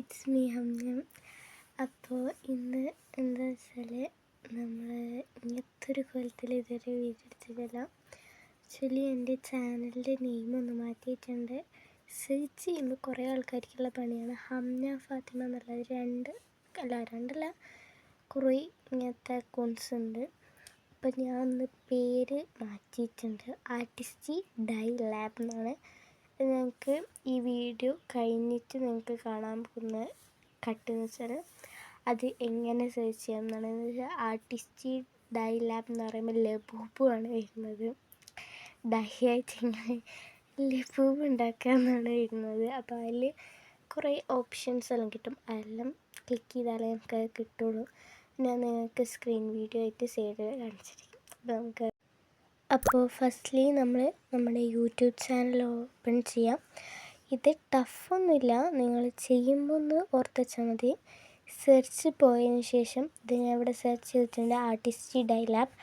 It's me Hamna. അപ്പോൾ ഇന്ന് എന്താ വെച്ചാൽ നമ്മൾ ഇങ്ങനത്തെ ഒരു കോലത്തിൽ ഇതൊരു വീഡിയോ എടുത്തിട്ടില്ല. ആക്ച്വലി എൻ്റെ ചാനലിൻ്റെ നെയിം ഒന്ന് മാറ്റിയിട്ടുണ്ട്. സെർച്ച് ചെയ്യുമ്പോൾ കുറേ ആൾക്കാർക്കുള്ള പണിയാണ്. ഹംന ഫാത്തിമ എന്നുള്ളത് രണ്ടല്ല കുറേ ഇങ്ങനത്തെ അക്കൗണ്ട്സ് ഉണ്ട്. അപ്പോൾ ഞാൻ ഒന്ന് പേര് മാറ്റിയിട്ടുണ്ട്. ആർട്ടിസ്റ്റ് ഡൈ ലാബ് എന്നാണ്. നിങ്ങൾക്ക് ഈ വീഡിയോ കഴിഞ്ഞിട്ട് നിങ്ങൾക്ക് കാണാൻ പോകുന്ന കട്ടെന്ന് വെച്ചാൽ അത് എങ്ങനെ സെർച്ച് ചെയ്യാം എന്നാണ്. ആർട്ടിസ്റ്റ് ഡൈ ലാബ് എന്ന് പറയുമ്പോൾ ലബൂബു ആണ് വരുന്നത്. ഡൈ ആയിട്ട് ഇങ്ങനെ ലബൂബ് ഉണ്ടാക്കുക എന്നാണ് വരുന്നത്. അപ്പോൾ അതിൽ കുറേ ഓപ്ഷൻസ് എല്ലാം കിട്ടും. അതെല്ലാം ക്ലിക്ക് ചെയ്താലേ നമുക്ക് കിട്ടുള്ളൂ. ഞാൻ നിങ്ങൾക്ക് സ്ക്രീൻ വീഡിയോ ആയിട്ട് സൈഡിൽ കാണിച്ചിരിക്കും. അപ്പോൾ ഫസ്റ്റ്ലി നമ്മൾ നമ്മുടെ യൂട്യൂബ് ചാനൽ ഓപ്പൺ ചെയ്യാം. ഇത് ടഫൊന്നുമില്ല, നിങ്ങൾ ചെയ്യുമ്പോൾ ഒന്ന് ഓർത്ത് വെച്ചാൽ മതി. സെർച്ച് പോയതിന് ശേഷം ഇത് ഞാൻ ഇവിടെ സെർച്ച് ചെയ്തിട്ടുണ്ട്, ആർട്ടിസ്റ്റ് ഡൈ ലാബ്.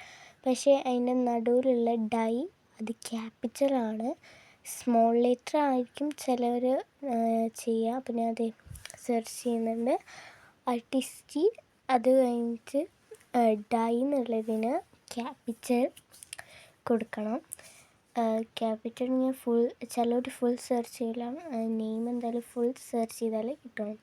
പക്ഷേ അതിൻ്റെ നടുവിലുള്ള ഡൈ അത് ക്യാപിറ്റലാണ്, സ്മോൾ ലെറ്റർ ആയിരിക്കും ചിലവർ ചെയ്യുക. അപ്പോൾ ഞാൻ അത് സെർച്ച് ചെയ്യുന്നുണ്ട്. ആർട്ടിസ്റ്റ് അത് കഴിഞ്ഞിട്ട് ഡൈ എന്നുള്ളതിന് ക്യാപിറ്റൽ കൊടുക്കണം. ക്യാപിറ്റൽ ഞാൻ ചിലർ ഫുൾ സെർച്ച് ചെയ്യില്ല, നെയിം എന്തായാലും ഫുൾ സെർച്ച് ചെയ്താലേ കിട്ടണം.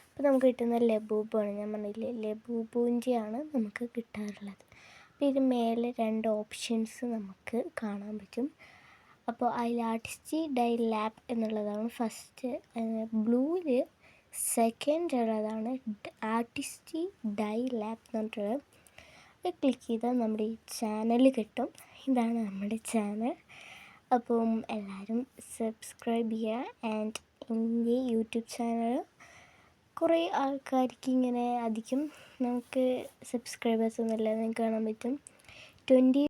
അപ്പോൾ നമുക്ക് കിട്ടുന്ന ലബൂബാണ്. ഞാൻ പറഞ്ഞില്ലേ, ലബൂബുവിൻ്റെയാണ് നമുക്ക് കിട്ടാറുള്ളത്. അപ്പോൾ ഇത് മേലെ 2 ഓപ്ഷൻസ് നമുക്ക് കാണാൻ പറ്റും. അപ്പോൾ അതിൽ ആർട്ടിസ്റ്റ് ഡൈ ലാബ് എന്നുള്ളതാണ് ഫസ്റ്റ്. ബ്ലൂവിൽ സെക്കൻഡ് ഉള്ളതാണ് ആർട്ടിസ്റ്റ് ഡൈ ലാബ് എന്ന് പറഞ്ഞിട്ടുള്ളത്. അത് ക്ലിക്ക് ചെയ്താൽ നമ്മുടെ ഈ ചാനൽ കിട്ടും. ഇതാണ് നമ്മുടെ ചാനൽ. അപ്പം എല്ലാവരും സബ്സ്ക്രൈബ് ചെയ്യുക. ആൻഡ് എൻ്റെ യൂട്യൂബ് ചാനൽ കുറേ ആൾക്കാർക്ക് ഇങ്ങനെ അധികം നമുക്ക് സബ്സ്ക്രൈബേഴ്സ് ഒന്നുമില്ല, നിങ്ങൾക്ക് കാണാൻ പറ്റും. 20